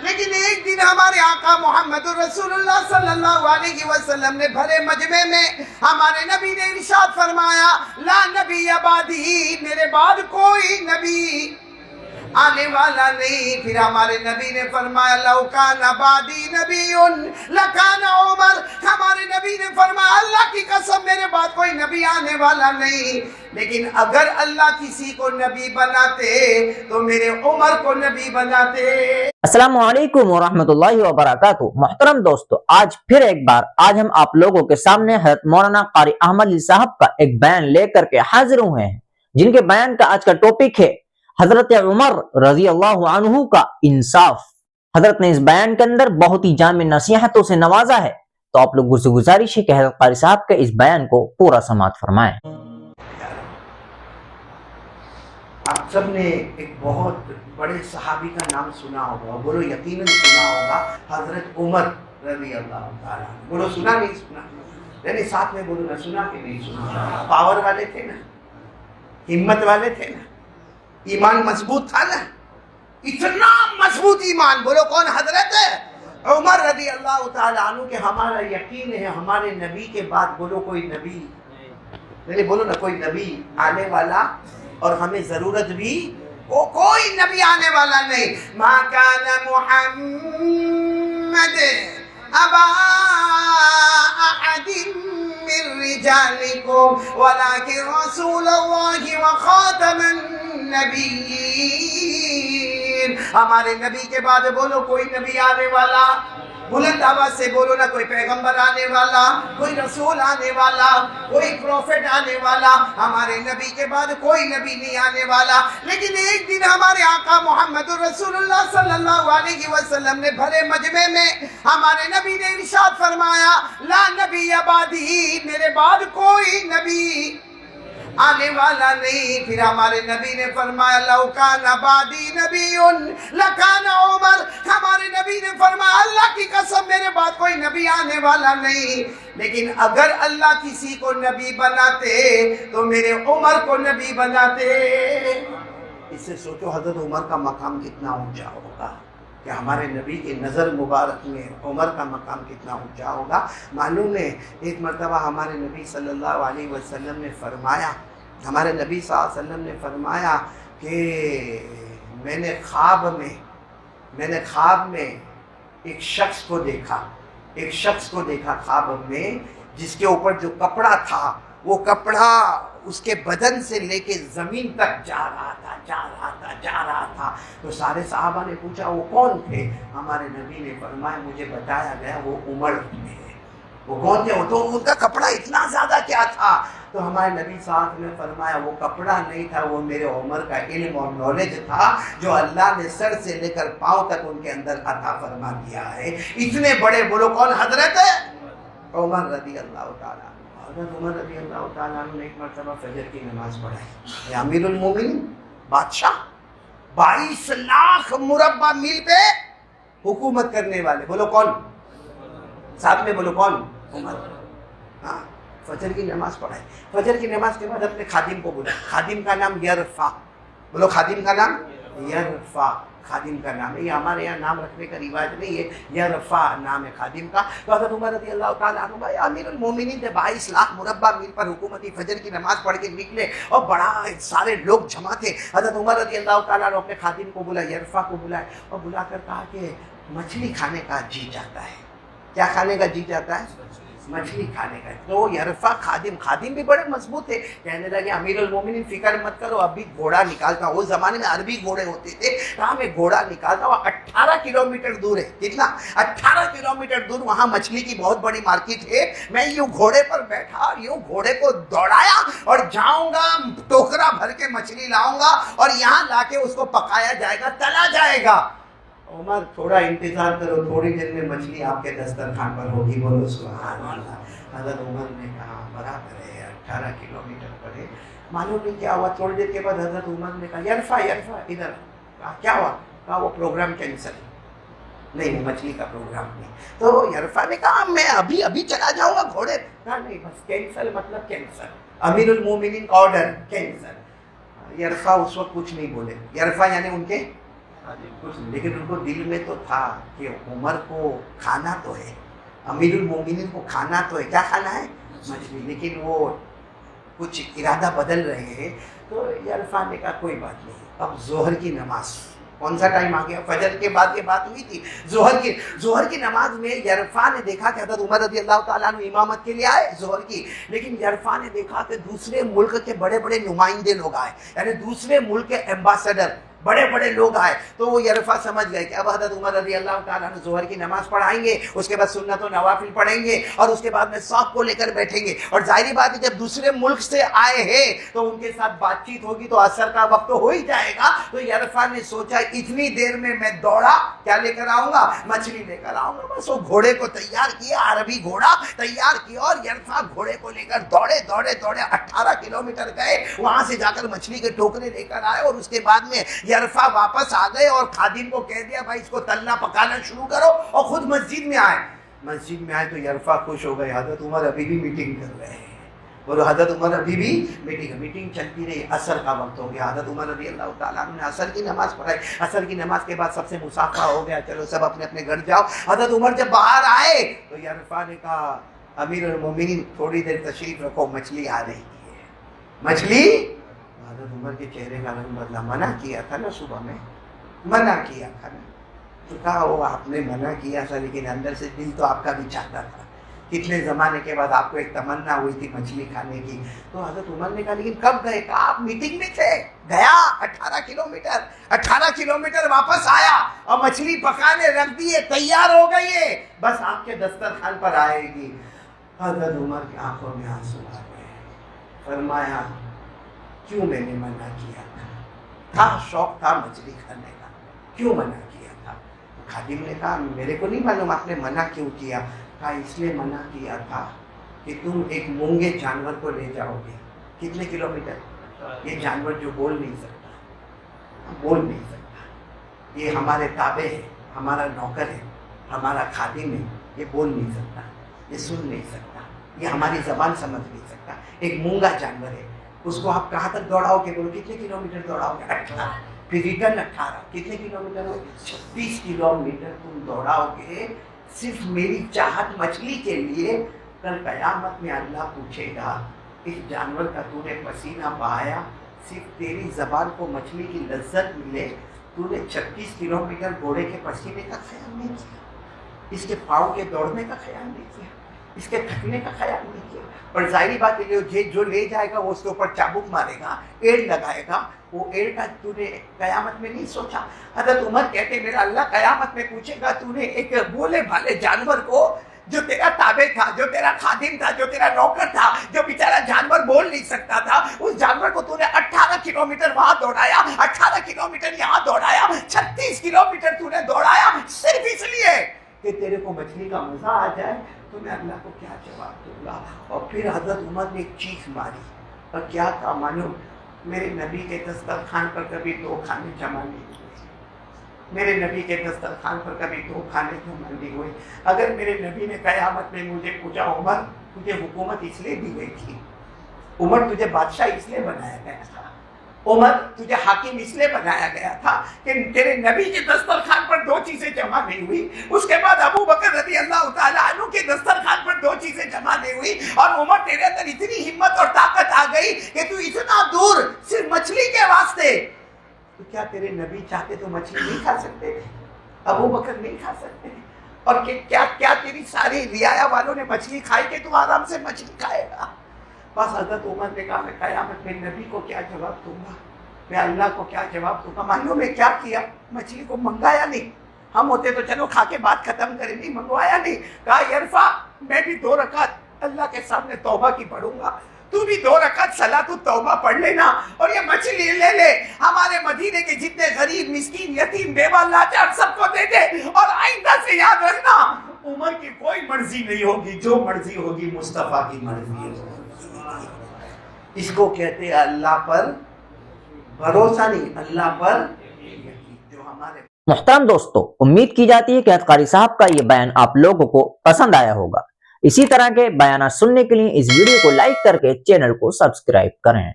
لیکن ایک دن ہمارے آقا محمد رسول اللہ صلی اللہ علیہ وسلم نے بھرے مجمع میں ہمارے نبی نے ارشاد فرمایا لا نبی بعدی، میرے بعد کوئی نبی آنے والا نہیں۔ پھر ہمارے نبی نے فرمایا لو کان بعدی نبی لکان عمر، ہمارے نبی نے فرمایا اللہ کی قسم میرے بعد کوئی نبی آنے والا نہیں، لیکن اگر اللہ کسی کو نبی بناتے تو میرے عمر کو نبی بناتے۔ السلام علیکم ورحمۃ اللہ وبرکاتہ۔ محترم دوستو، آج پھر ایک بار ہم آپ لوگوں کے سامنے حضرت مولانا قاری احمد علی صاحب کا ایک بیان لے کر کے حاضر ہوئے ہیں، جن کے بیان کا آج کا ٹاپک ہے حضرت عمر رضی اللہ عنہ کا انصاف۔ حضرت نے اس بیان کے اندر بہت ہی جامع نصیحتوں سے نوازا ہے، تو آپ لوگوں سے گزارش ہے کہ حضرت قاری صاحب کے اس بیان کو پورا سماعت فرمائیں۔ آپ سب نے ایک بہت بڑے صحابی کا نام سنا ہوگا، بولو یقیناً سنا ہوگا، حضرت عمر رضی اللہ تعالیٰ۔ بولو سنا نہیں سنا؟ نہیں ساتھ میں بولو نا، سنا کہ نہیں سنا؟ پاور والے تھے نا، ہمت والے تھے نا، ایمان مضبوط تھا نا، اتنا مضبوط ایمان۔ بولو کون؟ حضرت عمر رضی اللہ تعالیٰ عنہ کہ ہمارا یقین ہے ہمارے نبی کے بعد بولو کوئی نبی نہیں، بولو نا کوئی نبی آنے والا اور ہمیں ضرورت بھی کوئی نبی آنے والا نہیں۔ ما کان محمد ابا احد من رجالکم ولکن رسول اللہ وخاتم النبیین۔ ہمارے نبی کے بعد بولو کوئی نبی آنے والا، بلند آواز سے بولو نا، کوئی پیغمبر آنے والا، کوئی رسول آنے والا، کوئی پروفٹ آنے والا، ہمارے نبی کے بعد کوئی نبی نہیں آنے والا۔ لیکن ایک دن ہمارے آقا محمد رسول اللہ صلی اللہ علیہ وسلم نے بھرے مجمع میں ہمارے نبی نے ارشاد فرمایا لا نبی بعدی، میرے بعد کوئی نبی آنے والا نہیں۔ پھر ہمارے نبی نے فرمایا لو کان بعدی نبی لکان عمر، ہمارے نبی نے فرمایا اللہ کی قسم میرے بعد کوئی نبی آنے والا نہیں، لیکن اگر اللہ کسی کو نبی بناتے تو میرے عمر کو نبی بناتے۔ اس سے سوچو حضرت عمر کا مقام کتنا اونچا ہوگا، کہ ہمارے نبی کی نظر مبارک میں عمر کا مقام کتنا اونچا ہوگا۔ معلوم ہے ایک مرتبہ ہمارے نبی صلی اللہ علیہ وسلم نے فرمایا، ہمارے نبی صلی اللہ علیہ وسلم نے فرمایا کہ میں نے خواب میں ایک شخص کو دیکھا خواب میں، جس کے اوپر جو کپڑا تھا وہ کپڑا اس کے بدن سے لے کے زمین تک جا رہا تھا۔ تو سارے صحابہ نے پوچھا وہ کون تھے؟ ہمارے نبی نے فرمایا مجھے بتایا گیا وہ عمر تھے۔ وہ کون تھے؟ وہ تو ان کا کپڑا اتنا زیادہ کیا تھا؟ تو ہمارے نبی صاحب نے فرمایا وہ کپڑا نہیں تھا، وہ میرے عمر کا علم اور نالج تھا جو اللہ نے سر سے لے کر پاؤں تک ان کے اندر عطا فرما دیا ہے۔ اتنے بڑے بولو کون؟ حضرت عمر رضی اللہ تعالیٰ۔ حضرت عمر رضی اللہ تعالیٰ عنہ نے ایک مرتبہ فجر کی نماز پڑھائی۔ امیر المومنین بادشاہ، 22 لاکھ مربع میل پہ حکومت کرنے والے، بولو کون؟ ساتھ میں بولو کون؟ عمر۔ ہاں، فجر کی نماز پڑھائی۔ فجر کی نماز کے بعد اپنے خادم کو بولا، خادم کا نام یرفع، بولو خادم کا نام یرفع، خادم کا نام ہے، یہ ہمارے یہاں نام رکھنے کا رواج نہیں ہے، یرفع نام ہے خادم کا۔ تو حضرت عمر رضی اللہ تعالیٰ عنہ بھائی امیر المومنین تھے، 22 لاکھ مربع میل پر حکومتی، فجر کی نماز پڑھ کے نکلے اور بڑا سارے لوگ جمع تھے۔ حضرت عمر رضی اللہ تعالیٰ عنہ اپنے خادم کو بولا، یرفع کو بلائے اور بلا کر کہا کہ مچھلی کھانے کا جی چاہتا ہے۔ کیا کھانے کا جی چاہتا ہے؟ مچھلی کھانے کا۔ تو یرفع خادم بھی بڑے مضبوط تھے، کہنے لگے امیر المومنین فکر مت کرو، ابھی گھوڑا نکالتا ہوں۔ اس زمانے میں عربی گھوڑے ہوتے تھے، کہاں میں گھوڑا نکالتا ہوں، 18 کلومیٹر دور ہے۔ کتنا؟ 18 کلومیٹر دور، وہاں مچھلی کی بہت بڑی مارکیٹ ہے۔ میں یوں گھوڑے پر بیٹھا، یوں گھوڑے کو دوڑایا اور جاؤں گا، ٹوکرا بھر کے مچھلی لاؤں گا اور یہاں لا کے اس کو پکایا جائے گا، تلا جائے گا۔ عمر تھوڑا انتظار کرو، تھوڑی دیر میں مچھلی آپ کے دسترخوان پر ہوگی، بولو سبحان اللہ۔ حضرت عمر نے کہا برابر ہے، 18 کلومیٹر پر ہے۔ معلوم نہیں کیا ہوا، تھوڑی دیر کے بعد حضرت عمر نے کہا یرفع ادھر۔ کہا کیا ہوا؟ کہا وہ پروگرام کینسل، نہیں مچھلی کا پروگرام نہیں۔ تو یرفع نے کہا میں ابھی چلا جاؤں گا گھوڑے۔ کہا نہیں، بس کینسل مطلب کینسل، امیر المومنین کا آرڈر کینسل۔ یرفع اس وقت کچھ نہیں بولے، یرفع یعنی ان کے कुछ, लेकिन उनको दिल में तो था कि उमर को खाना तो है, अमीरुल मोमिनीन को खाना तो है, क्या खाना है? मछली। लेकिन वो कुछ इरादा बदल रहे हैं, तो यरफा ने कहा कोई बात नहीं, अब जोहर की नमाज, कौन सा टाइम आ गया? फजर के बाद ये बात हुई थी, जोहर की नमाज में यरफा ने देखा कि हज़रत उमर रज़ी अल्लाह ताला अन्हु इमामत के लिए आए जोहर की, लेकिन यरफा ने देखा कि दूसरे मुल्क के बड़े बड़े नुमाइंदे लोग आए, यानी दूसरे मुल्क के एम्बेसडर बड़े बड़े लोग आए, तो वो यरफा समझ गए कि अब हज़रत उमर रज़ी अल्लाह ताला अन्हु जोहर की नमाज पढ़ाएंगे, उसके बाद सुन्नत और नवाफिल पढ़ेंगे और उसके बाद में सौफ को लेकर बैठेंगे, और जाहिर बात है जब दूसरे मुल्क से आए हैं तो उनके साथ बातचीत होगी तो असर का वक्त तो हो ही जाएगा। तो यरफा ने सोचा इतनी देर में मैं दौड़ा, क्या लेकर आऊंगा? मछली लेकर आऊंगा। बस वो घोड़े को तैयार किया, अरबी घोड़ा तैयार किया, और यरफा घोड़े को लेकर दौड़े दौड़े दौड़े 18 किलोमीटर गए, वहां से जाकर मछली के टोकरे लेकर आए, और उसके बाद में यरफा वापस आ गए और खादिम को कह दिया भाई इसको तलना पकाना शुरू करो, और खुद मस्जिद में आए। मस्जिद में आए तो यरफा खुश हो गए, हजरत उमर अभी भी मीटिंग कर रहे हैं, बोलो हजरत उमर अभी भी मीटिंग चलती रही। असर का वक्त हो गया, हजरत उमर रज़ी अल्लाह ताला अन्हु ने असर की नमाज पढ़ाई, असर की नमाज के बाद सबसे मुसाफा हो गया, चलो सब अपने अपने घर जाओ। हजरत उमर जब बाहर आए तो यरफा ने कहा अमीरुल मोमिनीन थोड़ी देर तशरीफ रखो, मछली आ रही है। मछली? हज़रत उमर के चेहरे का रंग बदला, मना किया था ना सुबह में, मना किया था ना, तो कहा वो आपने मना किया था लेकिन अंदर से दिल तो आपका भी चाहता था, कितने ज़माने के बाद आपको एक तमन्ना हुई थी मछली खाने की। तो हज़रत उमर ने कहा लेकिन कब गए? कहा आप मीटिंग में थे, गया 18 किलोमीटर वापस आया और मछली पकाने रख दी है, तैयार हो गई है, बस आपके दस्तरखान पर आएगी। हज़रत उमर की आंखों में आंसू आ गए, फरमाया क्यों मैंने मना किया था शौक था मछली खाने का, क्यों मना किया था? खादिम ने कहा मेरे को नहीं मालूम आपने मना क्यों किया। कहा इसलिए मना किया था कि तुम एक मूंगे जानवर को ले जाओगे, कितने किलोमीटर? ये जानवर जो बोल नहीं सकता, ये हमारे ताबे है, हमारा नौकर है, हमारा खादिम है, ये बोल नहीं सकता, ये सुन नहीं सकता, ये हमारी जबान समझ नहीं सकता, एक मूंगा जानवर है, उसको आप कहाँ तक दौड़ाओगे? बोलो कितने किलोमीटर दौड़ाओगे? 18, फिर रिटर्न 18, कितने किलोमीटर हो? 36 किलोमीटर तुम दौड़ाओगे सिर्फ मेरी चाहत मछली के लिए। कल कयामत में अल्लाह पूछेगा इस जानवर का तूने पसीना बहाया, सिर्फ तेरी जबान को मछली की लज्जत मिले, तूने 36 किलोमीटर घोड़े के पसीने का ख्याल नहीं किया, इसके पाँव के दौड़ने का ख्याल नहीं किया, इसके थकने का ख्याल नहीं किया। और जाहिर बात है जो ले जाएगा वो उसके ऊपर चाबुक मारेगा, एड़ लगाएगा, वो एड़ का तूने कयामत में नहीं सोचा। हज़रत उमर कहते मेरा अल्लाह कयामत में पूछेगा तूने एक बोले भाले जानवर को जो तेरा ताबे था, जो तेरा खादिम था, जो तेरा नौकर था, जो बेचारा जानवर बोल नहीं सकता था, उस जानवर को तूने 18 किलोमीटर वहां दौड़ाया, 18 किलोमीटर यहाँ दौड़ाया, 36 किलोमीटर तूने दौड़ाया सिर्फ इसलिए कि तेरे को मछली का मजा आ जाए, तो मैं अल्लाह को क्या जवाब दूंगा? और फिर हज़रत उमर ने एक चीख मारी और क्या कहा मालूम? मेरे नबी के दस्तरखान पर कभी 2 खाने जमा नहीं हुए, मेरे नबी के दस्तरखान पर कभी 2 खाने जमा नहीं हुए। अगर मेरे नबी ने कयामत में मुझे पूछा उमर तुझे हुकूमत इसलिए दी गई थी, उमर तुझे बादशाह इसलिए बनाया गया था, उमर तुझे हाकिम इसलिए बनाया गया था कि तेरे नबी के दस्तरखान पर 2 चीजें जमा नहीं हुई, उसके बाद अबू बकर रज़ी अल्लाह ताला अन्हु के दस्तरखान पर 2 चीजें जमा नहीं हुई, और उमर तेरे अंदर इतनी हिम्मत और ताकत आ गई कि तू इतना दूर सिर्फ मछली के वास्ते। तो क्या तेरे नबी चाहते तो मछली नहीं खा सकते थे? अबू बकर नहीं खा सकते? और क्या तेरी सारी रियाया वालों ने मछली खाई कि तू आराम से मछली खाएगा? बस हज़रत उमर ने कहा मैं कयामत में नबी को क्या जवाब दूंगा, मैं अल्लाह को क्या जवाब दूंगा? मालूम में क्या किया? मछली को मंगाया नहीं, हम होते तो चलो खा के बात खत्म करें, नहीं मंगवाया नहीं। कहा यरफा मैं भी 2 रकात अल्लाह के सामने तौबा की पढ़ूंगा, तू भी 2 रकात सलातुत तौबा पढ़ लेना और ये मछली ले ले, हमारे मदीने के जितने गरीब मिस्कीन यतीम बेवा लाचार सबको दे दे, और आइंदा से याद रखना उमर की कोई मर्जी नहीं होगी, जो मर्जी होगी मुस्तफा की मर्जी होगी। इसको कहते हैं अल्लाह पर भरोसा नहीं, अल्लाह पर जो हमारे। मुहतरम दोस्तों, उम्मीद की जाती है कि हज़रत कारी साहब का ये बयान आप लोगों को पसंद आया होगा। इसी तरह के बयान सुनने के लिए इस वीडियो को लाइक करके चैनल को सब्सक्राइब करें।